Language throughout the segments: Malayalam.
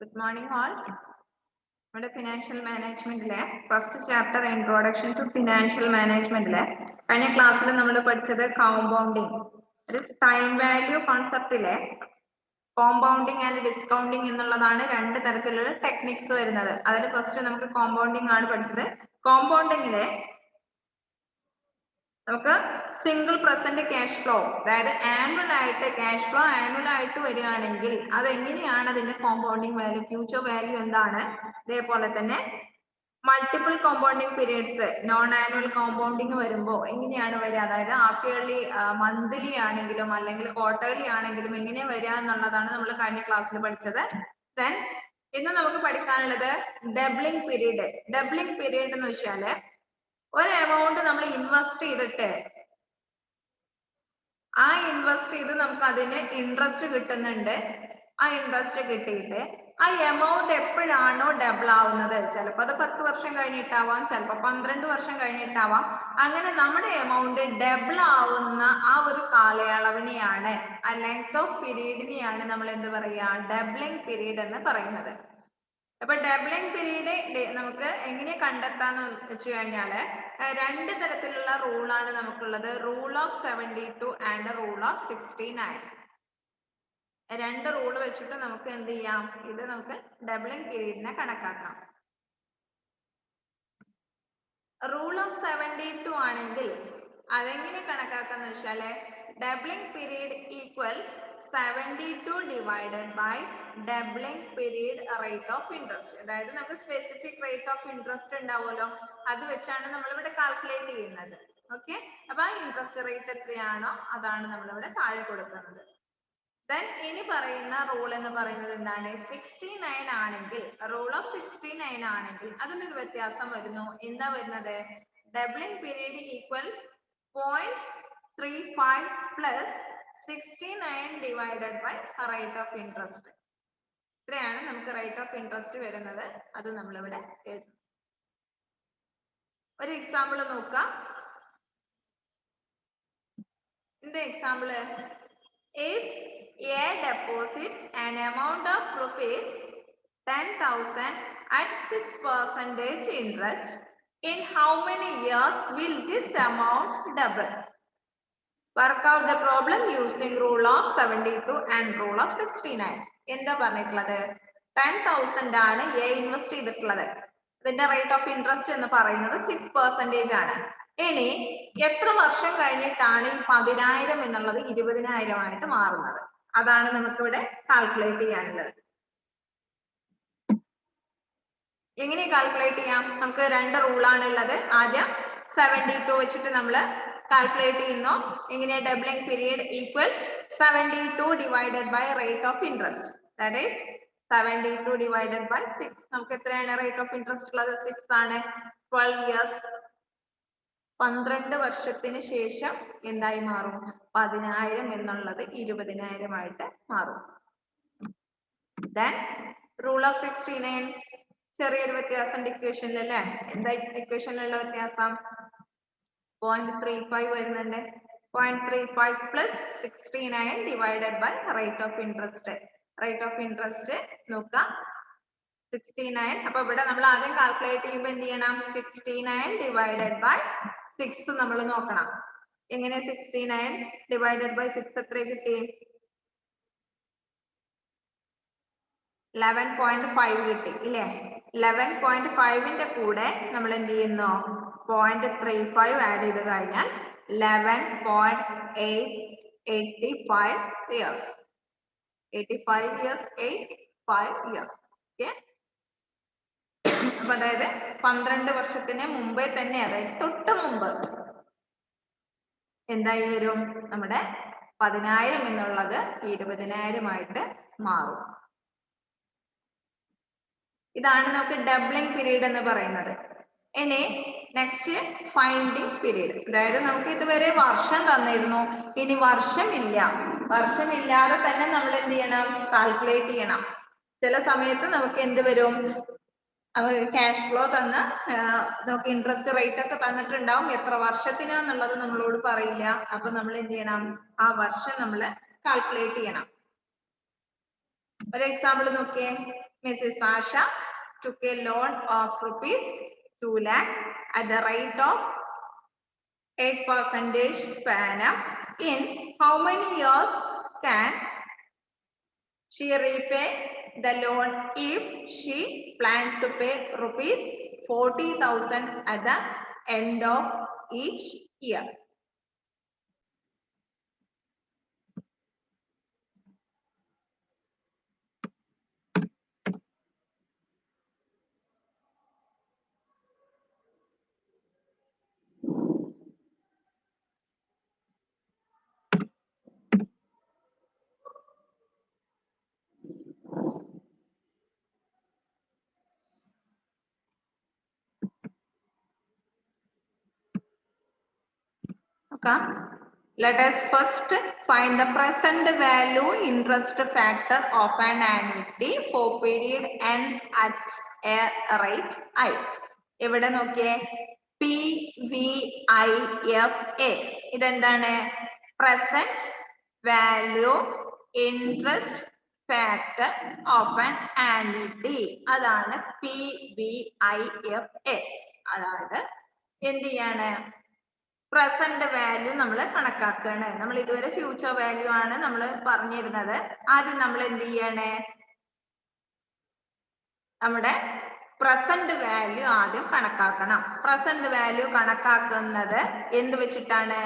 Good morning all. നമ്മുടെ ഫിനാൻഷ്യൽ മാനേജ്മെന്റിലെ first chapter introduction to financial മാനേജ്മെന്റിലെ കഴിഞ്ഞ ക്ലാസ്സിൽ നമ്മൾ പഠിച്ചത് കോമ്പൗണ്ടിങ്, ടൈം വാല്യൂ കോൺസെപ്റ്റിലെ കോമ്പൗണ്ടിങ് ആൻഡ് ഡിസ്കൗണ്ടിങ് എന്നുള്ളതാണ് രണ്ട് തരത്തിലുള്ള ടെക്നിക്സ് വരുന്നത്. അതിൽ ഫസ്റ്റ് നമുക്ക് കോമ്പൗണ്ടിങ് ആണ് പഠിച്ചത്. കോമ്പൗണ്ടിങ്ങിലെ നമുക്ക് സിംഗിൾ പ്രസന്റ് ക്യാഷ് ഫ്ലോ, അതായത് ആനുവൽ ആയിട്ട് ക്യാഷ് ഫ്ലോ ആനുവൽ ആയിട്ട് വരികയാണെങ്കിൽ അതെങ്ങനെയാണ് അതിന്റെ കോമ്പൗണ്ടിങ് വാല്യൂ, ഫ്യൂച്ചർ വാല്യൂ എന്താണ്. അതേപോലെ തന്നെ multiple compounding periods, non annual compounding വരുമ്പോൾ എങ്ങനെയാണ് വരിക, അതായത് ഹാഫ് ഇയർലി, മന്ത്ലി ആണെങ്കിലും അല്ലെങ്കിൽ ക്വാർട്ടർലി ആണെങ്കിലും എങ്ങനെ വരിക എന്നുള്ളതാണ് നമ്മൾ കഴിഞ്ഞ ക്ലാസ്സിൽ പഠിച്ചത്. ദെൻ ഇന്ന് നമുക്ക് പഠിക്കാനുള്ളത് ഡബ്ലിംഗ് പീരീഡ്. ഡബ്ലിംഗ് പീരീഡ് എന്ന് വെച്ചാല് ഒരു എമൗണ്ട് നമ്മൾ ഇൻവെസ്റ്റ് ചെയ്തിട്ട് ആ ഇൻവെസ്റ്റ് ചെയ്ത് നമുക്ക് അതിന് ഇൻട്രസ്റ്റ് കിട്ടുന്നുണ്ട്. ആ ഇൻട്രസ്റ്റ് കിട്ടിയിട്ട് ആ എമൗണ്ട് എപ്പോഴാണോ ഡബിൾ ആവുന്നത്, ചിലപ്പോൾ അത് 10 വർഷം കഴിഞ്ഞിട്ടാവാം, ചിലപ്പോൾ 12 വർഷം കഴിഞ്ഞിട്ടാവാം, അങ്ങനെ നമ്മുടെ എമൗണ്ട് ഡബിൾ ആവുന്ന ആ ഒരു കാലയളവിനെയാണ്, ആ ലെങ്ത് ഓഫ് പീരീഡിനെയാണ് നമ്മൾ എന്ത് പറയുക, ഡബ്ലിംഗ് പീരീഡ് എന്ന് പറയുന്നത്. അപ്പൊ ഡബ്ലിംഗ് പീരീഡ് നമുക്ക് എങ്ങനെ കണ്ടെത്താന്ന് വെച്ച് കഴിഞ്ഞാല് രണ്ട് തരത്തിലുള്ള റൂളാണ് നമുക്കുള്ളത്. Rule of 72 and rule of 69. രണ്ട് റൂൾ വെച്ചിട്ട് നമുക്ക് എന്ത് ചെയ്യാം, ഇത് നമുക്ക് ഡബ്ലിംഗ് പീരീഡിനെ കണക്കാക്കാം. റൂൾ ഓഫ് 72 ആണെങ്കിൽ അതെങ്ങനെ കണക്കാക്കാന്ന് വെച്ചാല് doubling period equals 72 divided by doubling period rate of interest. അതായത് നമുക്ക് സ്പെസിഫിക് റേറ്റ് ഓഫ് ഇൻട്രസ്റ്റ് ഉണ്ടാവുമല്ലോ, അത് വെച്ചാണ് നമ്മൾ ഇവിടെ കാൽക്കുലേറ്റ് ചെയ്യുന്നത്. ഓക്കെ, അപ്പൊ ആ ഇൻട്രസ്റ്റ് റേറ്റ് എത്രയാണോ അതാണ് നമ്മളിവിടെ താഴെ കൊടുക്കുന്നത്. ദെൻ ഇനി പറയുന്ന റൂൾ എന്ന് പറയുന്നത് എന്താണ്, 69 ആണെങ്കിൽ, റൂൾ ഓഫ് 69 ആണെങ്കിൽ അതിനൊരു വ്യത്യാസം വരുന്നു. എന്താ വരുന്നത്, doubling period equals 0.35 plus 69 divided by rate of interest. ഇത്രയാണ് നമുക്ക് റേറ്റ് ഓഫ് ഇൻട്രസ്റ്റ് വരുന്നത്. അത് നമ്മളിവിടെ എഴുതും. ഒരു എക്സാമ്പിൾ നോക്കാം. ഇതിന്റെ example, if A deposits an amount of rupees 10,000 at 6% interest, in how many years will this amount double? Work out the problem using rule of 72 and rule of 69. എന്താ പറഞ്ഞിട്ടുള്ളത്, 10,000 ആണ് എ ഇൻവെസ്റ്റ് ചെയ്തിട്ടുള്ളത്. ഇതിന്റെ റേറ്റ് ഓഫ് ഇൻട്രസ്റ്റ് എന്ന് പറയുന്നത് 6% ആണ്. ഇനി എത്ര വർഷം കഴിഞ്ഞിട്ടാണ് ഈ 10,000 എന്നുള്ളത് 20,000 ആയിട്ട് മാറുന്നത്, അതാണ് നമുക്കിവിടെ കാൽക്കുലേറ്റ് ചെയ്യാനുള്ളത്. എങ്ങനെ കാൽക്കുലേറ്റ് ചെയ്യാം, നമുക്ക് രണ്ട് റൂളാണ് ഉള്ളത്. ആദ്യം 72 വെച്ചിട്ട് നമ്മൾ കാൽക്കുലേറ്റ് ചെയ്യുന്നു. എങ്ങനെ, doubling period equals 72 divided by rate of interest, that is 72 divided by 6. നമുക്ക് എത്രയാണ് റേറ്റ് ഓഫ് ഇൻട്രസ്റ്റ് ഉള്ളത്, 6 ആണ്. 12 ഇയേഴ്സ്, 12 വർഷത്തിന് ശേഷം എന്തായി മാറും, 10,000 എന്നുള്ളത് 20,000 ആയിട്ട് മാറും. ദെൻ റൂൾ ഓഫ് 69, ചെറിയൊരു വ്യത്യാസം ഇക്വേഷനിൽ അല്ലേ. എന്താ ഇക്വേഷനിലുള്ള വ്യത്യാസം, 0.35 വരുന്നുണ്ട്. 0.35 plus 69 divided by rate of interest. Rate of interest നോക്കാം 69. അപ്പൊ ഇവിടെ നമ്മൾ ആദ്യം കാൽക്കുലേറ്റ് ചെയ്യുമ്പോൾ എന്ത് ചെയ്യണം, 69 ഡിവൈഡഡ് ബൈ 6 നമ്മൾ നോക്കണം. എങ്ങനെ 69 ഡിവൈഡഡ് ബൈ 6 എത്ര കിട്ടി, 11.5 കിട്ടി ഇല്ലേ. 11.5ന്റെ കൂടെ നമ്മൾ എന്ത് ചെയ്യുന്നു, 0.35 ആഡ് ചെയ്ത് കഴിഞ്ഞാൽ 11.85 ഇയേഴ്സ്. 85 years, 85 years. ഓക്കെ, അപ്പൊ അതായത് 12 വർഷത്തിന് മുമ്പേ തന്നെ, അതായത് തൊട്ട് മുമ്പ് എന്തായി വരും, നമ്മുടെ 10,000 എന്നുള്ളത് 20,000 ആയിട്ട് മാറും. ഇതാണ് നമുക്ക് ഡബ്ലിംഗ് പീരീഡ് എന്ന് പറയുന്നത്. ഇനി നെക്സ്റ്റ് ഫൈൻഡിങ് പീരീഡ്, അതായത് നമുക്ക് ഇതുവരെ വർഷം തന്നിരുന്നു, ഇനി വർഷമില്ല. വർഷമില്ലാതെ തന്നെ നമ്മൾ എന്ത് ചെയ്യണം, കാൽക്കുലേറ്റ് ചെയ്യണം. ചില സമയത്ത് നമുക്ക് എന്ത് വരും, ക്യാഷ് ഫ്ലോ തന്ന് നമുക്ക് ഇൻട്രസ്റ്റ് റേറ്റ് ഒക്കെ തന്നിട്ടുണ്ടാവും, എത്ര വർഷത്തിനാന്നുള്ളത് നമ്മളോട് പറയില്ല. അപ്പൊ നമ്മൾ എന്ത് ചെയ്യണം, ആ വർഷം നമ്മൾ കാൽക്കുലേറ്റ് ചെയ്യണം. ഒരു എക്സാമ്പിൾ നോക്കിയേ, Mrs. Asha took a loan of rupees 2 lakh at the rate of 8% per annum. In how many years can she repay the loan if she planned to pay rupees 40,000 at the end of each year? Okay. Let us first find the present value interest factor of an annuity for period and at a rate I. ഇവിടെ നോക്കിയേ PVIFA. ഇതെന്താണ്? Present value interest factor of an annuity. അതാണ് PVIFA. അതായത് എന്ത് ചെയ്യാണ്? പ്രസന്റ് വാല്യൂ നമ്മൾ കണക്കാക്കുകയാണ്. നമ്മൾ ഇതുവരെ ഫ്യൂച്ചർ വാല്യൂ ആണ് നമ്മൾ പറഞ്ഞിരുന്നത്. ആദ്യം നമ്മൾ എന്ത് ചെയ്യണേ? നമ്മുടെ പ്രസന്റ് വാല്യൂ ആദ്യം കണക്കാക്കണം. പ്രസന്റ് വാല്യൂ കണക്കാക്കുന്നത് എന്ത് വെച്ചിട്ടാണ്?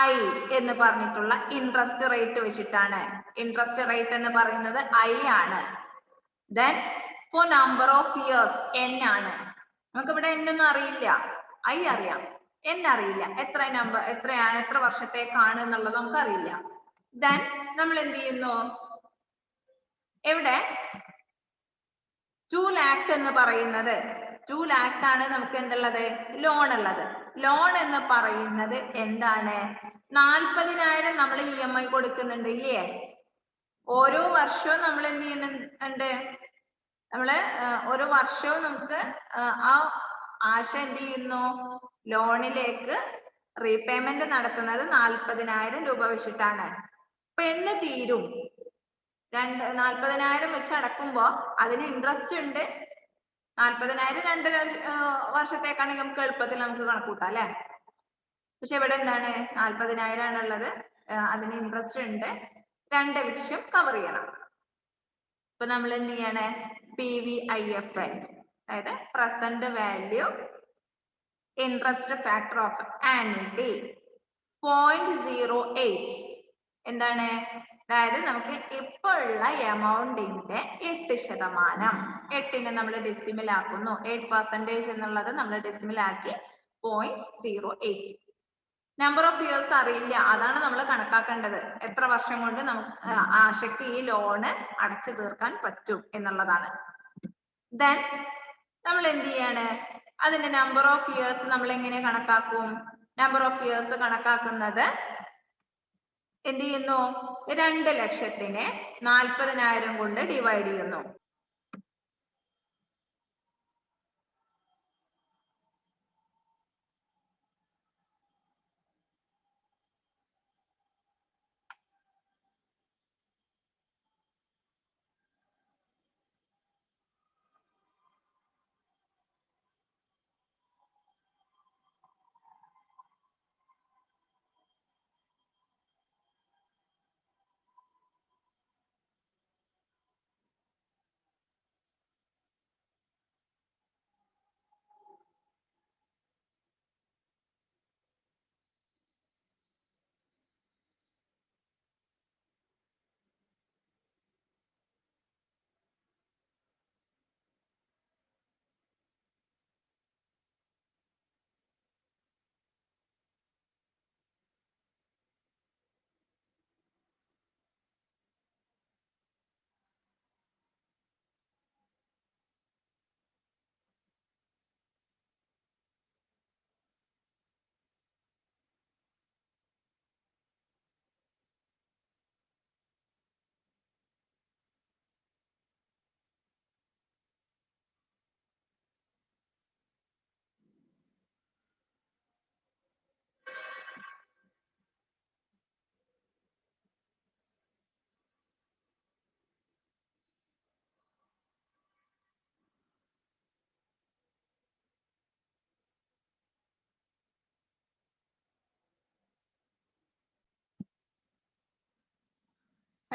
I എന്ന് പറഞ്ഞിട്ടുള്ള ഇൻട്രസ്റ്റ് റേറ്റ് വെച്ചിട്ടാണ്. ഇൻട്രസ്റ്റ് റേറ്റ് എന്ന് പറയുന്നത് I ആണ്. Then for number of years n ആണ്. നമുക്ക് ഇവിടെ n ഒന്നും അറിയില്ല, I അറിയാം, n അറിയില്ല. എത്രയാണ്, എത്ര വർഷത്തേക്കാണ് എന്നുള്ളത് നമുക്ക് അറിയില്ല. Then നമ്മൾ എന്ത് ചെയ്യുന്നു? ഇവിടെ 2 lakh എന്ന് പറയുന്നത് 2 lakh ആണ് നമുക്ക് എന്തുള്ളത്? ലോൺ ഉള്ളത്. ലോൺ എന്ന് പറയുന്നത് എന്താണ്? 40,000 നമ്മൾ EMI കൊടുക്കുന്നുണ്ട് ഇല്ലേ? ഓരോ വർഷവും നമ്മൾ എന്ത് ചെയ്യുന്നുണ്ട്? നമ്മള് ഓരോ വർഷവും നമുക്ക് ആ ആശ എന്ത് ചെയ്യുന്നു? ലോണിലേക്ക് റീപേയ്മെന്റ് നടത്തുന്നത് 40,000 രൂപ വെച്ചിട്ടാണ്. അപ്പൊ എന്ന് തീരും? 40,000 വെച്ച് അടക്കുമ്പോ അതിന് ഇൻട്രസ്റ്റ് ഉണ്ട്. 40,000 2 വർഷത്തേക്കാണെങ്കിൽ നമുക്ക് എളുപ്പത്തിൽ നമുക്ക് കണക്കൂട്ടാം അല്ലെ? പക്ഷെ ഇവിടെ എന്താണ്? 40,000 ആണുള്ളത്, അതിന് ഇൻട്രസ്റ്റ് ഉണ്ട്, 2 വർഷം കവർ ചെയ്യണം. അപ്പൊ നമ്മൾ എന്ത് ചെയ്യാണ്? PVIFA, അതായത് present value interest factor of annuity 0.08 എന്താണ്? അതായത് നമുക്ക് ഇപ്പോൾ ഉള്ള എമൗണ്ടിന്റെ 8%. 8നെ നമ്മൾ ഡെസിമൽ ആക്കുന്നു. 8% എന്നുള്ളത് നമ്മൾ ഡെസിമൽ ആക്കി 0.08. നമ്പർ ഓഫ് ഇയേഴ്സ് അറിയില്ല, അതാണ് നമ്മൾ കണക്കാക്കേണ്ടത്. എത്ര വർഷം കൊണ്ട് നമുക്ക് ആശയ്ക്ക് ഈ ലോണ് അടച്ചു തീർക്കാൻ പറ്റും എന്നുള്ളതാണ്. ദെൻ നമ്മൾ എന്ത് ചെയ്യാണ്? അതിന്റെ നമ്പർ ഓഫ് ഇയേഴ്സ് നമ്മൾ എങ്ങനെ കണക്കാക്കും? നമ്പർ ഓഫ് ഇയേഴ്സ് കണക്കാക്കുന്നത് എന്ത് ചെയ്യുന്നു? 2 ലക്ഷത്തിനെ 40,000 കൊണ്ട് ഡിവൈഡ് ചെയ്യുന്നു.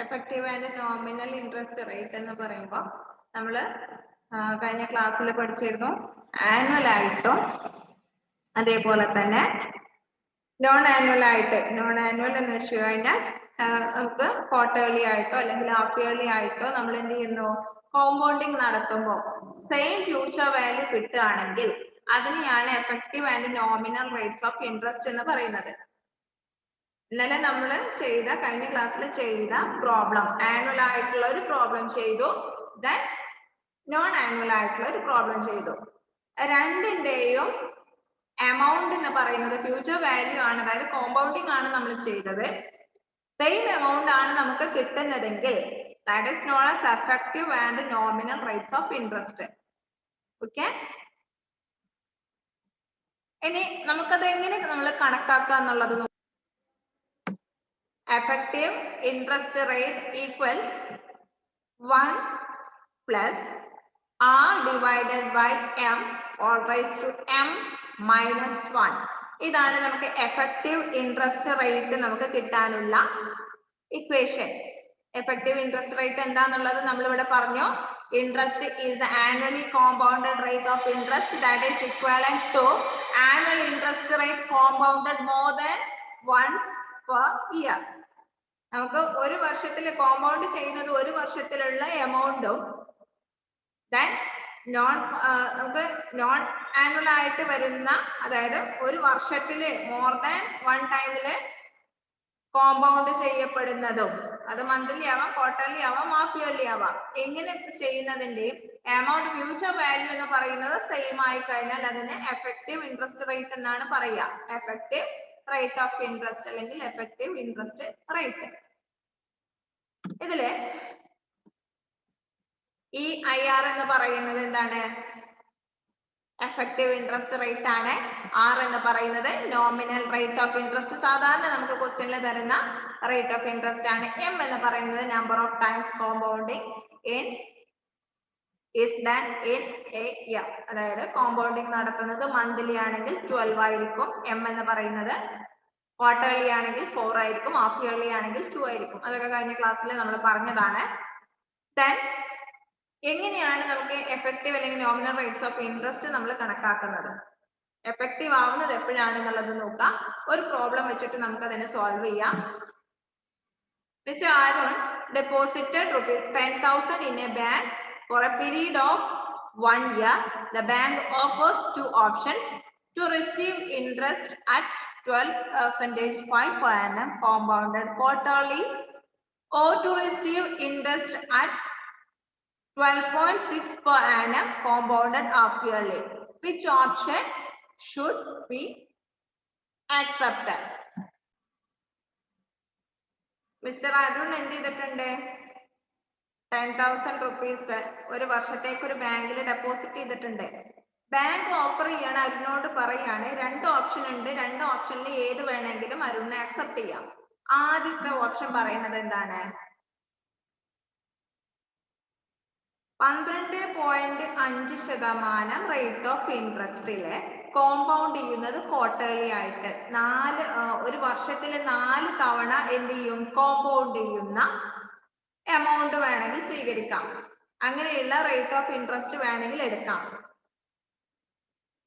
Effective and nominal interest rate എന്ന് പറയുമ്പോൾ നമ്മൾ കഴിഞ്ഞ ക്ലാസ്സിൽ പഠിച്ചിരുന്നു ആനുവൽ ആയിട്ടും അതേപോലെ തന്നെ നോൺ ആനുവൽ ആയിട്ട്. നോൺ ആനുവൽ എന്ന് വെച്ച് കഴിഞ്ഞാൽ നമുക്ക് ക്വാർട്ടേർലി ആയിട്ടോ അല്ലെങ്കിൽ ഹാഫ് ഇയർലി ആയിട്ടോ നമ്മൾ എന്ത് ചെയ്യുന്നു, കോമ്പൗണ്ടിങ് നടത്തുമ്പോൾ സെയിം ഫ്യൂച്ചർ വാല്യൂ കിട്ടുകയാണെങ്കിൽ അതിനെയാണ് effective and nominal rates of interest എന്ന് പറയുന്നത്. ഇന്നലെ നമ്മൾ ചെയ്ത കഴിഞ്ഞ ക്ലാസ്സിൽ ചെയ്ത പ്രോബ്ലം ആനുവൽ ആയിട്ടുള്ള ഒരു പ്രോബ്ലം ചെയ്തു, ദെൻ നോൺ ആനുവൽ ആയിട്ടുള്ള ഒരു പ്രോബ്ലം ചെയ്തു. രണ്ടിന്റെയും എമൗണ്ട് എന്ന് പറയുന്നത് ഫ്യൂച്ചർ വാല്യൂ ആണ്, അതായത് കോമ്പൗണ്ടിങ് ആണ് നമ്മൾ ചെയ്തത്. സെയിം എമൗണ്ട് ആണ് നമുക്ക് കിട്ടുന്നതെങ്കിൽ that is non as effective and nominal rates of interest. Okay, ഇനി നമുക്കത് എങ്ങനെ നമ്മൾ കണക്കാക്കുക എന്നുള്ളത്. Effective interest rate equals 1 plus R divided by M all raised to M minus 1. ഇതാണ് നമുക്ക് effective interest rate നമുക്ക് കിട്ടാനുള്ള equation. Effective interest rate എന്താണെന്നുള്ളത് നമ്മൾ ഇവിടെ പറഞ്ഞു. Interest is the annually compounded rate of interest that is equivalent to annual interest rate compounded more than once per year. നമുക്ക് ഒരു വർഷത്തിൽ കോമ്പൗണ്ട് ചെയ്യുന്നത് ഒരു വർഷത്തിലുള്ള എമൗണ്ടും ദെൻ നമുക്ക് നോൺ ആനുവൽ ആയിട്ട് വരുന്ന, അതായത് ഒരു വർഷത്തിൽ മോർ ദാൻ വൺ ടൈമില് കോമ്പൗണ്ട് ചെയ്യപ്പെടുന്നതും, അത് മന്ത്ലി ആവാം, ക്വാർട്ടർലി ആവാം, ഹാഫ് ഇയർലി ആവാം, എങ്ങനെ ചെയ്യുന്നതിന്റെയും എമൗണ്ട് ഫ്യൂച്ചർ വാല്യൂ എന്ന് പറയുന്നത് സെയിം ആയി കഴിഞ്ഞാൽ അതിന് എഫക്റ്റീവ് ഇൻട്രസ്റ്റ് റേറ്റ് എന്നാണ് പറയുക. എഫക്റ്റീവ് റേറ്റ് ഓഫ് ഇൻട്രസ്റ്റ് അല്ലെങ്കിൽ എഫക്റ്റീവ് ഇൻട്രസ്റ്റ് റേറ്റ്. ഇതില് ഈ IR എന്ന് പറയുന്നത് എന്താണ്? എഫക്റ്റീവ് ഇൻട്രസ്റ്റ് റേറ്റ് ആണ്. R എന്ന് പറയുന്നത് നോമിനൽ റേറ്റ് ഓഫ് ഇൻട്രസ്റ്റ്, സാധാരണ നമുക്ക് ക്വസ്റ്റ്യനിൽ തരുന്ന റേറ്റ് ഓഫ് ഇൻട്രസ്റ്റ് ആണ്. M എന്ന് പറയുന്നത് number of times compounding in is done in A year, അതായത് കോമ്പൗണ്ടിങ് നടത്തുന്നത് മന്ത്ലി ആണെങ്കിൽ 12 ആയിരിക്കും. M എന്ന് പറയുന്നത് ക്വാർട്ടർലി ആണെങ്കിൽ 4 ആയിരിക്കും, ഹാഫ് ഇയർലി ആണെങ്കിൽ 2 ആയിരിക്കും. അതൊക്കെ കഴിഞ്ഞ ക്ലാസ്സിൽ നമ്മൾ പറഞ്ഞതാണ്. ദെൻ എങ്ങനെയാണ് നമുക്ക് എഫക്റ്റീവ് അല്ലെങ്കിൽ നോമിനൽ റേറ്റ്സ് ഓഫ് ഇൻട്രസ്റ്റ് നമ്മൾ കണക്കാക്കുന്നത്, എഫക്റ്റീവ് ആവുന്നത് എപ്പോഴാണെന്നുള്ളത് നോക്കാം. ഒരു പ്രോബ്ലം വെച്ചിട്ട് നമുക്ക് അതിനെ സോൾവ് ചെയ്യാം. Mr. Arun deposited ₹10,000 in a bank for a period of 1 year. The bank offers 2 options: to receive interest at 12% 5 per annum compounded quarterly, or to receive interest at 12.6 per annum compounded half yearly. Which option should be accepted? Mr. Arun എന്ത് ചെയ്തിട്ടുണ്ട്? 10,000 rupees ഒരു വർഷത്തേക്ക് ഒരു ബാങ്കിൽ ഡെപ്പോസിറ്റ് ചെയ്തിട്ടുണ്ട്. ബാങ്ക് ഓഫർ ചെയ്യാണ്, അരുണിനോട് പറയാണ് 2 ഓപ്ഷൻ ഉണ്ട്, 2 ഓപ്ഷനിൽ ഏത് വേണമെങ്കിലും അരുണിനെ അക്സെപ്റ്റ് ചെയ്യാം. ആദ്യത്തെ ഓപ്ഷൻ പറയുന്നത് എന്താണ്? 12.5% റേറ്റ് ഓഫ് ഇൻട്രസ്റ്റില് കോമ്പൗണ്ട് ചെയ്യുന്നത് ക്വാർട്ടർലി ആയിട്ട് ഒരു വർഷത്തിൽ 4 തവണ എന്ത് ചെയ്യും, കോമ്പൗണ്ട് ചെയ്യുന്ന എമൗണ്ട് വേണമെങ്കിൽ സ്വീകരിക്കാം. അങ്ങനെയുള്ള റേറ്റ് ഓഫ് ഇൻട്രസ്റ്റ് വേണമെങ്കിൽ എടുക്കാം.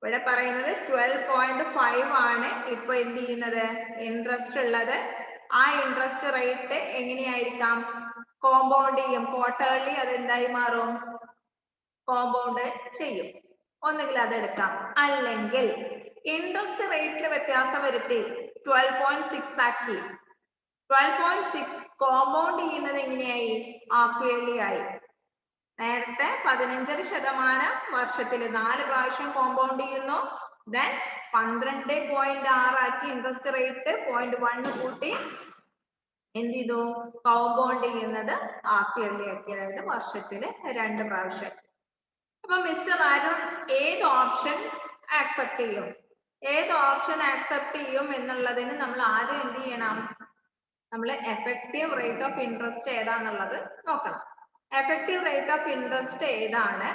ഇവിടെ പറയുന്നത് 12.5 ആണ് ഇപ്പൊ എന്ത് ചെയ്യുന്നത്, ഇൻട്രസ്റ്റ് ഉള്ളത്. ആ ഇൻട്രസ്റ്റ് റേറ്റ് എങ്ങനെയായിരിക്കാം, കോമ്പൗണ്ട് ചെയ്യും. ക്വാർട്ടർലി അത് എന്തായി മാറും, കോമ്പൗണ്ട് ചെയ്യും. ഒന്നുകിൽ അത് എടുക്കാം, അല്ലെങ്കിൽ ഇൻട്രസ്റ്റ് റേറ്റിൽ വ്യത്യാസം വരുത്തി 12.6 ആക്കി. 12.6 കോമ്പൗണ്ട് ചെയ്യുന്നത് എങ്ങനെയായി, ഹാഫ് ഇയർലി ആയി. നേരത്തെ 15% വർഷത്തിൽ 4 പ്രാവശ്യം കോമ്പൗണ്ട് ചെയ്യുന്നു. ദെൻ 12.6 ആക്കി ഇൻട്രസ്റ്റ് റേറ്റ് 0.1 കൂട്ടി എന്ത് ചെയ്തു, കോമ്പൗണ്ട് ചെയ്യുന്നത് ഹാഫ് ഇയർലി ആക്കി, അതായത് വർഷത്തിൽ 2 പ്രാവശ്യം. അപ്പൊ മിസ്റ്റർ അരുൺ ഏത് ഓപ്ഷൻ ആക്സെപ്റ്റ് ചെയ്യും? ഏത് ഓപ്ഷൻ ആക്സെപ്റ്റ് ചെയ്യും എന്നുള്ളതിന് നമ്മൾ ആദ്യം എന്ത് ചെയ്യണം, നമ്മൾ എഫക്റ്റീവ് റേറ്റ് ഓഫ് ഇൻട്രസ്റ്റ് ഏതാന്നുള്ളത് നോക്കണം. എഫക്റ്റീവ് റേറ്റ് ഓഫ് ഇൻട്രസ്റ്റ് ഏതാണ്,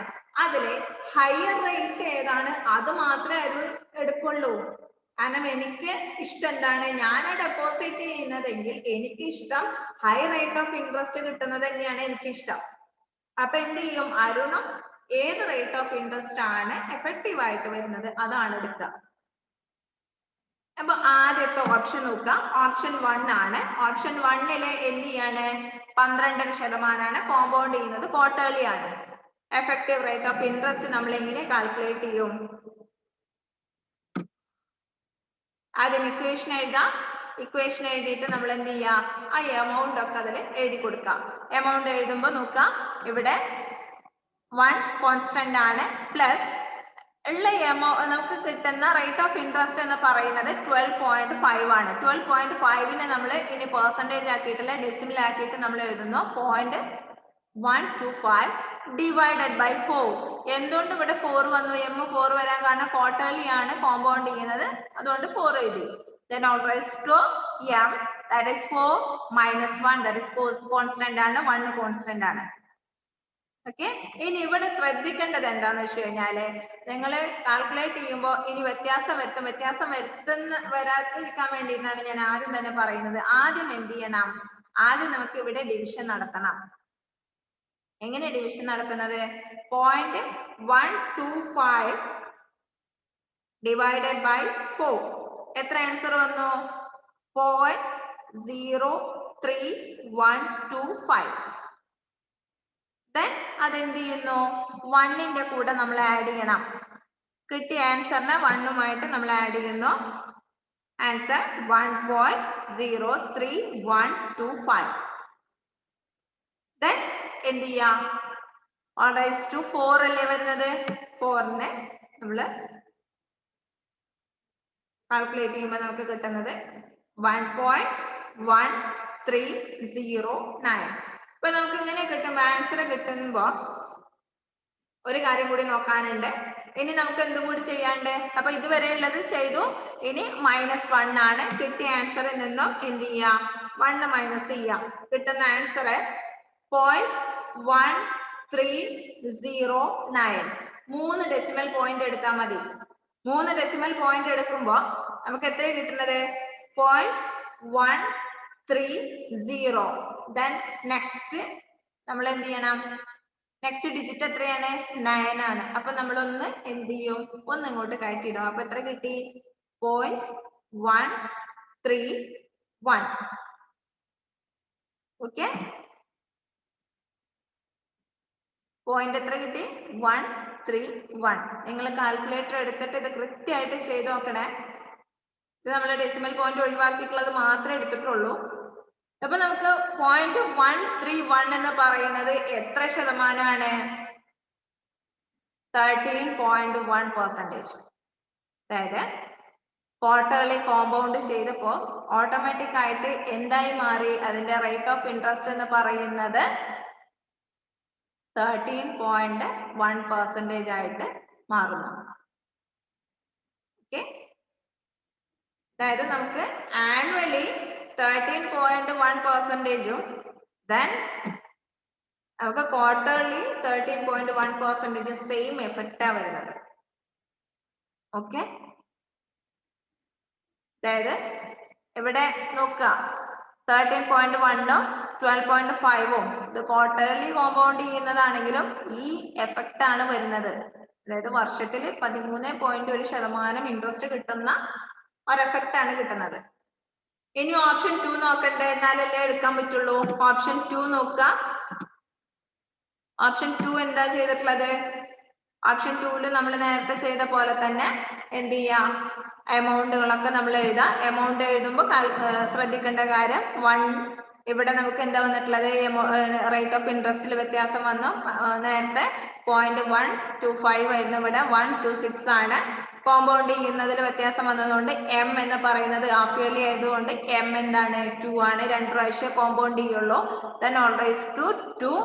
അതിലെ ഹയർ റേറ്റ് ഏതാണ്, അത് മാത്രമേ അരുൺ എടുക്കുള്ളൂ. കാരണം എനിക്ക് ഇഷ്ടം എന്താണ്, ഞാൻ ഡെപ്പോസിറ്റ് ചെയ്യുന്നതെങ്കിൽ എനിക്ക് ഇഷ്ടം ഹൈ റേറ്റ് ഓഫ് ഇൻട്രസ്റ്റ് കിട്ടുന്നത് തന്നെയാണ് എനിക്ക് ഇഷ്ടം. അപ്പൊ എന്ത് ചെയ്യും, അരുണും ഏത് റേറ്റ് ഓഫ് ഇൻട്രസ്റ്റ് ആണ് എഫക്റ്റീവ് ആയിട്ട് വരുന്നത് അതാണ് എടുക്കുക. അപ്പൊ ആദ്യത്തെ ഓപ്ഷൻ നോക്കാം, ഓപ്ഷൻ 1 ആണ്. ഓപ്ഷൻ 1 എന്ത് ചെയ്യാണ്, 12% കോമ്പൗണ്ട് ചെയ്യുന്നത് ക്വാർട്ടർലി ആണ്. എഫക്റ്റീവ് റേറ്റ് ഓഫ് ഇൻട്രസ്റ്റ് നമ്മൾ എങ്ങനെ കാൽക്കുലേറ്റ് ചെയ്യും? ആദ്യം ഇക്വേഷൻ എഴുതാം. ഇക്വേഷൻ എഴുതിയിട്ട് നമ്മൾ എന്ത് ചെയ്യാം, ആ എമൗണ്ട് ഒക്കെ അതിൽ എഴുതി കൊടുക്കാം. എമൗണ്ട് എഴുതുമ്പോൾ നോക്കാം, ഇവിടെ 1 കോൺസ്റ്റന്റ് ആണ് പ്ലസ് ഉള്ള നമുക്ക് കിട്ടുന്ന റേറ്റ് ഓഫ് ഇൻട്രസ്റ്റ് എന്ന് പറയുന്നത് 12.5 ആണ്. 12.5 നമ്മൾ ഇനി പെർസെന്റേജ് ആക്കിയിട്ടില്ല, ഡെസിമൽ ആക്കിയിട്ട് നമ്മൾ എഴുതുന്നു 0.125 ഡിവൈഡഡ് ബൈ 4. എന്തുകൊണ്ട് ഇവിടെ 4 വന്നു? 4 വരാൻ കാരണം ക്വാർട്ടർലി ആണ് കോമ്പൗണ്ട് ചെയ്യുന്നത്, അതുകൊണ്ട് 4 എഴുതി. Then all raised to m, that is 4 minus 1, that is constant ആണ്, 1 constant ആണ്. ഓക്കെ, ഇനി ഇവിടെ ശ്രദ്ധിക്കേണ്ടത് എന്താന്ന് വെച്ച് കഴിഞ്ഞാല്, നിങ്ങൾ കാൽക്കുലേറ്റ് ചെയ്യുമ്പോൾ ഇനി വ്യത്യാസം വരാതിരിക്കാൻ വേണ്ടിയിട്ടാണ് ഞാൻ ആദ്യം തന്നെ പറയുന്നത്. ആദ്യം എന്ത് ചെയ്യണം, ആദ്യം നമുക്ക് ഇവിടെ ഡിവിഷൻ നടത്തണം. എങ്ങനെ ഡിവിഷൻ നടത്തുന്നത്? 0.125 ഡിവൈഡഡ് ബൈ 4. എത്ര ആൻസർ വന്നു? 0.03125. ദെൻ അതെന്ത് ചെയ്യുന്നു, 1ന്റെ കൂടെ നമ്മൾ ആഡ് ചെയ്യണം. കിട്ടിയ ആൻസറിനെ 1ഉമായിട്ട് നമ്മൾ ആഡ് ചെയ്യുന്നു. ആൻസർ 1.03125. ദെൻ എന്ത് ചെയ്യാം, all raised to 4 അല്ലേ വരുന്നത്, 4നെ നമ്മൾ കാൽക്കുലേറ്റ് ചെയ്യുമ്പോൾ നമുക്ക് കിട്ടുന്നത് 1.1309. അപ്പൊ നമുക്ക് ഇങ്ങനെ കിട്ടുമ്പോൾ ആൻസർ കിട്ടുമ്പോ ഒരു കാര്യം കൂടി നോക്കാനുണ്ട്. ഇനി നമുക്ക് എന്തും കൂടി ചെയ്യാണ്ട്, അപ്പൊ ഇതുവരെ ഉള്ളത് ചെയ്തു. ഇനി -1 ആണ്. കിട്ടിയ ആൻസറിൽ നിന്നും എന്ത് ചെയ്യാം, 1 മൈനസ് ചെയ്യാം. കിട്ടുന്ന ആൻസർ 0.1309. 3 ഡെസിമൽ പോയിന്റ് എടുത്താൽ മതി. 3 ഡെസിമൽ പോയിന്റ് എടുക്കുമ്പോൾ നമുക്ക് എത്ര കിട്ടുന്നത്? 0.130. ദെൻ നെക്സ്റ്റ് നമ്മൾ എന്ത് ചെയ്യണം, നെക്സ്റ്റ് ഡിജിറ്റ് എത്രയാണ്? 9 ആണ്. അപ്പൊ നമ്മൾ ഒന്ന് എന്ത് ചെയ്യും, ഒന്ന് ഇങ്ങോട്ട് കയറ്റിയിടും. അപ്പൊ എത്ര കിട്ടി? 0.131. ഓക്കെ, പോയിന്റ് എത്ര കിട്ടി? 131. നിങ്ങൾ കാൽക്കുലേറ്റർ എടുത്തിട്ട് ഇത് കൃത്യമായിട്ട് ചെയ്ത് നോക്കണേ. ഇത് നമ്മൾ ഡെസിമൽ പോയിന്റ് ഒഴിവാക്കിയിട്ടുള്ളത് മാത്രമേ എടുത്തിട്ടുള്ളൂ. അപ്പൊ നമുക്ക് 0.131 എന്ന് പറയുന്നത് എത്ര ശതമാനമാണ്? 13.1%. അതായത് ക്വാർട്ടർലി കോമ്പൗണ്ട് ചെയ്തപ്പോ ഓട്ടോമാറ്റിക് ആയിട്ട് എന്തായി മാറി? അതിന്റെ റേറ്റ് ഓഫ് ഇൻട്രസ്റ്റ് എന്ന് പറയുന്നത് 13.1% ആയിട്ട് മാറുന്നു. ഓക്കെ, അതായത് നമുക്ക് ആനുവലി 13.1%, then നമുക്ക് ക്വാർട്ടർലി 13.1% സെയിം എഫക്റ്റാ വരുന്നത്. ഓക്കെ, അതായത് ഇവിടെ നോക്കുക, 13.1ഉം 12.5ഉം ഇത് ക്വാർട്ടർലി കോമ്പൗണ്ട് ചെയ്യുന്നതാണെങ്കിലും ഈ എഫക്റ്റ് ആണ് വരുന്നത്. അതായത് വർഷത്തിൽ 13.1% ഇൻട്രസ്റ്റ് കിട്ടുന്ന ഒരു എഫക്റ്റ് ആണ് കിട്ടുന്നത്. ഇനി ഓപ്ഷൻ 2 നോക്കണ്ടേ, എന്നാലല്ലേ എടുക്കാൻ പറ്റുള്ളൂ. ഓപ്ഷൻ 2 നോക്കുക. ഓപ്ഷൻ 2 എന്താ ചെയ്തിട്ടുള്ളത്? ഓപ്ഷൻ 2ല് നമ്മൾ നേരത്തെ ചെയ്ത പോലെ തന്നെ എന്ത് ചെയ്യാം, എമൗണ്ടുകളൊക്കെ നമ്മൾ എഴുതാം. എമൗണ്ട് എഴുതുമ്പോൾ ശ്രദ്ധിക്കേണ്ട കാര്യം, 1 ഇവിടെ നമുക്ക് എന്താ വന്നിട്ടുള്ളത്, റേറ്റ് ഓഫ് ഇൻട്രസ്റ്റിൽ വ്യത്യാസം വന്നു. നേരത്തെ 0.125 ആയിരുന്നു, ഇവിടെ 126 ആണ്. കോമ്പൗണ്ട് ചെയ്യുന്നതിൽ വ്യത്യാസം വന്നതുകൊണ്ട് m എന്ന് പറയുന്നത് ഹാഫ് ഇയർലി ആയതുകൊണ്ട് m എന്താണ്? 2 ആണ്. 2 പ്രാവശ്യം കോമ്പൗണ്ട് ചെയ്യുള്ളൂ. then all raised to 2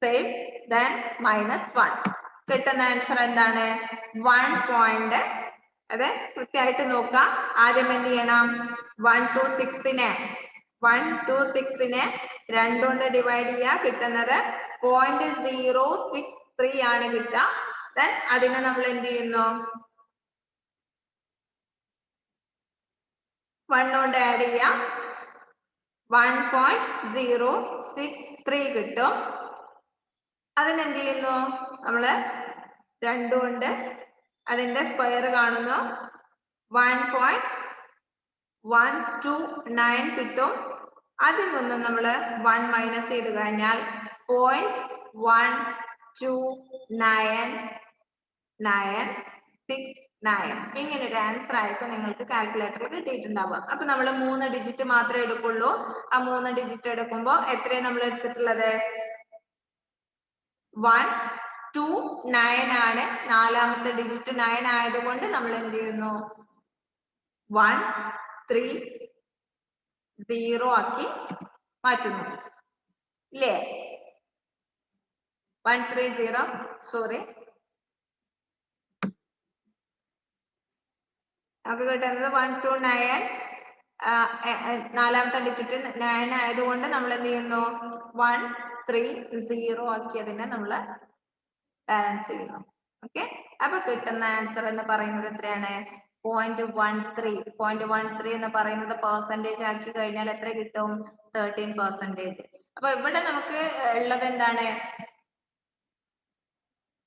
same, then -1. കിട്ടുന്ന ആൻസർ എന്താണ്? 1. അതെ, കൃത്യമായിട്ട് നോക്കാം. ആദ്യം എന്ത് ചെയ്യണം, 126നെ 2 കൊണ്ട് ഡിവൈഡ് ചെയ്യുക. കിട്ടുന്നത് 0.063 ആണ് കിട്ടുക. then അതിനെ നമ്മൾ എന്ത് ചെയ്യുന്നു, 1 കൊണ്ട് ആഡ് ചെയ്യാം 1.063 കിട്ടും. അതിനെന്ത് ചെയ്യുന്നു നമ്മള് 2 കൊണ്ട് അതിന്റെ സ്ക്വയർ കാണുന്നു 1.129 കിട്ടും. അതിൽ നിന്നും നമ്മൾ 1 മൈനസ് ചെയ്ത് കഴിഞ്ഞാൽ 0.129969 ഇങ്ങനെ ഒരു ആൻസർ ആയിരിക്കും നിങ്ങൾക്ക് കാൽക്കുലേറ്ററിൽ കിട്ടിയിട്ടുണ്ടാവുക. അപ്പൊ നമ്മൾ 3 ഡിജിറ്റ് മാത്രമേ എടുക്കുള്ളൂ. ആ 3 ഡിജിറ്റ് എടുക്കുമ്പോൾ എത്രയാണ് നമ്മൾ എടുത്തിട്ടുള്ളത് 129 ആണ്. നാലാമത്തെ ഡിജിറ്റ് 9 ആയതുകൊണ്ട് നമ്മൾ എന്ത് ചെയ്യുന്നു 130 ആക്കി മാറ്റുന്നു ഇല്ലേ 130 സോറി നമുക്ക് കിട്ടുന്നത് 129 നാലാമത്തെ ഡിജിറ്റ് 9 ആയതുകൊണ്ട് നമ്മൾ എന്ത് ചെയ്യുന്നു 130 ആക്കിയതിനെ നമ്മൾ ബാലൻസ് ചെയ്യുന്നു. ഓക്കെ അപ്പൊ കിട്ടുന്ന ആൻസർ എന്ന് പറയുന്നത് എത്രയാണ് 0.13 എന്ന് പറയുന്നത് പെർസെന്റേജ് ആക്കി കഴിഞ്ഞാൽ എത്ര കിട്ടും 13%. അപ്പൊ ഇവിടെ നമുക്ക് ഉള്ളത് എന്താണ്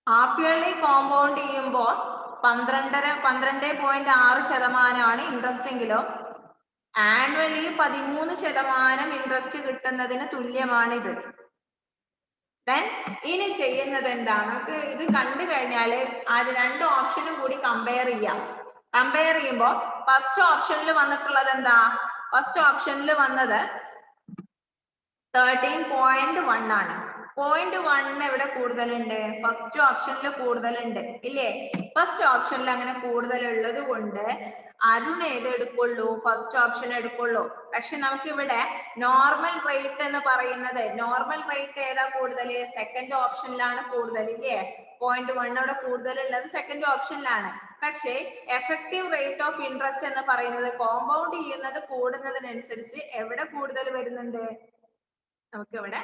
ഹാഫ് ഇയർലി കോമ്പൗണ്ട് ചെയ്യുമ്പോൾ 12.6% ഇൻട്രസ്റ്റ് എങ്കിലും ആനുവലി 13% ഇൻട്രസ്റ്റ് കിട്ടുന്നതിന് തുല്യമാണിത്. ഇനി ചെയ്യുന്നത് എന്താ നമുക്ക് ഇത് കണ്ടു കഴിഞ്ഞാൽ ആദ്യം 2 ഓപ്ഷനും കൂടി കമ്പയർ ചെയ്യാം. കമ്പയർ ചെയ്യുമ്പോൾ ഫസ്റ്റ് ഓപ്ഷനിൽ വന്നിട്ടുള്ളത് എന്താ ഫസ്റ്റ് ഓപ്ഷനിൽ വന്നത് 13.1 ആണ്. 0.1 എവിടെ കൂടുതലുണ്ട് ഫസ്റ്റ് ഓപ്ഷനിൽ കൂടുതലുണ്ട് ഇല്ലേ ഫസ്റ്റ് ഓപ്ഷനിൽ അങ്ങനെ കൂടുതൽ ഉള്ളത് കൊണ്ട് അരുൺ ഏത് എടുക്കുള്ളൂ ഫസ്റ്റ് ഓപ്ഷൻ എടുക്കുള്ളൂ. പക്ഷെ നമുക്ക് ഇവിടെ നോർമൽ റേറ്റ് എന്ന് പറയുന്നത് നോർമൽ റേറ്റ് ഏതാ കൂടുതൽ സെക്കൻഡ് ഓപ്ഷനിലാണ് കൂടുതൽ ഇല്ലേ 0.1 അവിടെ കൂടുതലുള്ളത് സെക്കൻഡ് ഓപ്ഷനിലാണ്. പക്ഷേ എഫക്റ്റീവ് റേറ്റ് ഓഫ് ഇൻട്രസ്റ്റ് എന്ന് പറയുന്നത് കോമ്പൗണ്ട് ചെയ്യുന്നത് കൂടുന്നതിനനുസരിച്ച് എവിടെ കൂടുതൽ വരുന്നുണ്ട് നമുക്ക് ഇവിടെ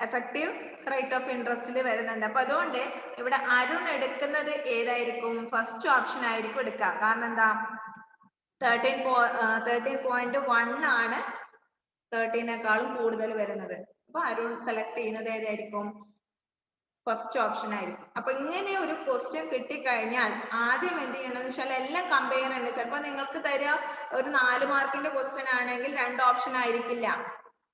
എഫക്റ്റീവ് റേറ്റ് ഓഫ് ഇൻട്രസ്റ്റിൽ വരുന്നുണ്ട്. അപ്പൊ അതുകൊണ്ട് ഇവിടെ അരുൺ എടുക്കുന്നത് ഏതായിരിക്കും ഫസ്റ്റ് ഓപ്ഷൻ ആയിരിക്കും എടുക്കുക. കാരണം എന്താ 13.1 ആണ് 13നേക്കാളും കൂടുതൽ വരുന്നത്. അപ്പൊ അരുൺ സെലക്ട് ചെയ്യുന്നത് ഏതായിരിക്കും ഫസ്റ്റ് ഓപ്ഷൻ ആയിരിക്കും. അപ്പൊ ഇങ്ങനെ ഒരു ക്വസ്റ്റ്യൻ കിട്ടിക്കഴിഞ്ഞാൽ ആദ്യം എന്ത് ചെയ്യണമെന്ന് വെച്ചാൽ എല്ലാം കമ്പയർ ഉണ്ട്. ചിലപ്പോൾ നിങ്ങൾക്ക് തരിക ഒരു 4 മാർക്കിന്റെ ക്വസ്റ്റ്യൻ ആണെങ്കിൽ 2 ഓപ്ഷൻ ആയിരിക്കില്ല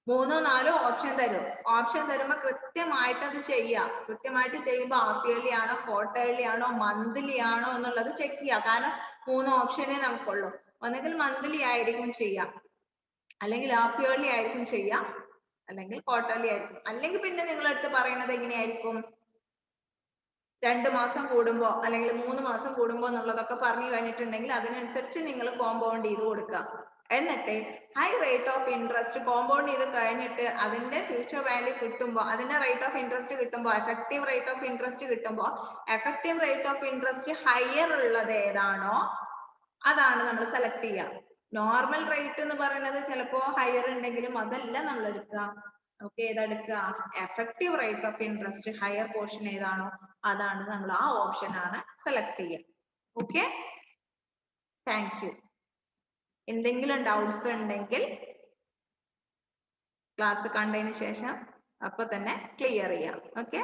3 4 ഓപ്ഷൻ തരും. ഓപ്ഷൻ തരുമ്പോൾ കൃത്യമായിട്ട് അത് ചെയ്യുക. കൃത്യമായിട്ട് ചെയ്യുമ്പോൾ ഹാഫ് ഇയർലി ആണോ ക്വാർട്ടർലി ആണോ മന്ത്ലി ആണോ എന്നുള്ളത് ചെക്ക് ചെയ്യുക. കാരണം 3 ഓപ്ഷനേ നമുക്കുള്ളൂ. ഒന്നെങ്കിൽ മന്ത്ലി ആയിരിക്കും ചെയ്യാം അല്ലെങ്കിൽ ഹാഫ് ഇയർലി ആയിരിക്കും ചെയ്യാം അല്ലെങ്കിൽ ക്വാർട്ടർലി ആയിരിക്കും. അല്ലെങ്കിൽ പിന്നെ നിങ്ങളടുത്ത് പറയുന്നത് എങ്ങനെയായിരിക്കും 2 മാസം കൂടുമ്പോ അല്ലെങ്കിൽ 3 മാസം കൂടുമ്പോ എന്നുള്ളതൊക്കെ പറഞ്ഞു കഴിഞ്ഞിട്ടുണ്ടെങ്കിൽ അതിനനുസരിച്ച് നിങ്ങൾ കോമ്പൗണ്ട് ചെയ്ത് കൊടുക്കുക. എന്നിട്ട് high rate of interest compound ചെയ്ത് കഴിഞ്ഞിട്ട് അതിന്റെ ഫ്യൂച്ചർ വാല്യൂ കിട്ടുമ്പോൾ അതിന്റെ റേറ്റ് ഓഫ് ഇൻട്രസ്റ്റ് കിട്ടുമ്പോൾ എഫക്റ്റീവ് റേറ്റ് ഓഫ് ഇൻട്രസ്റ്റ് കിട്ടുമ്പോൾ effective rate of interest higher ഉള്ളത് ഏതാണോ അതാണ് നമ്മൾ സെലക്ട് ചെയ്യുക. നോർമൽ റേറ്റ് എന്ന് പറയുന്നത് ചിലപ്പോ ഹയർ ഉണ്ടെങ്കിലും അതല്ല നമ്മൾ എടുക്കുക. നമുക്ക് ഏതെടുക്കുക effective rate of interest higher portion ഏതാണോ അതാണ് നമ്മൾ ആ ഓപ്ഷൻ ആണ് സെലക്ട് ചെയ്യുക. Okay thank you. എന്തെങ്കിലും ഡൗട്ട്സ് ഉണ്ടെങ്കിൽ ക്ലാസ് കണ്ടതിന് ശേഷം അപ്പൊ തന്നെ ക്ലിയർ ചെയ്യാം. ഓക്കെ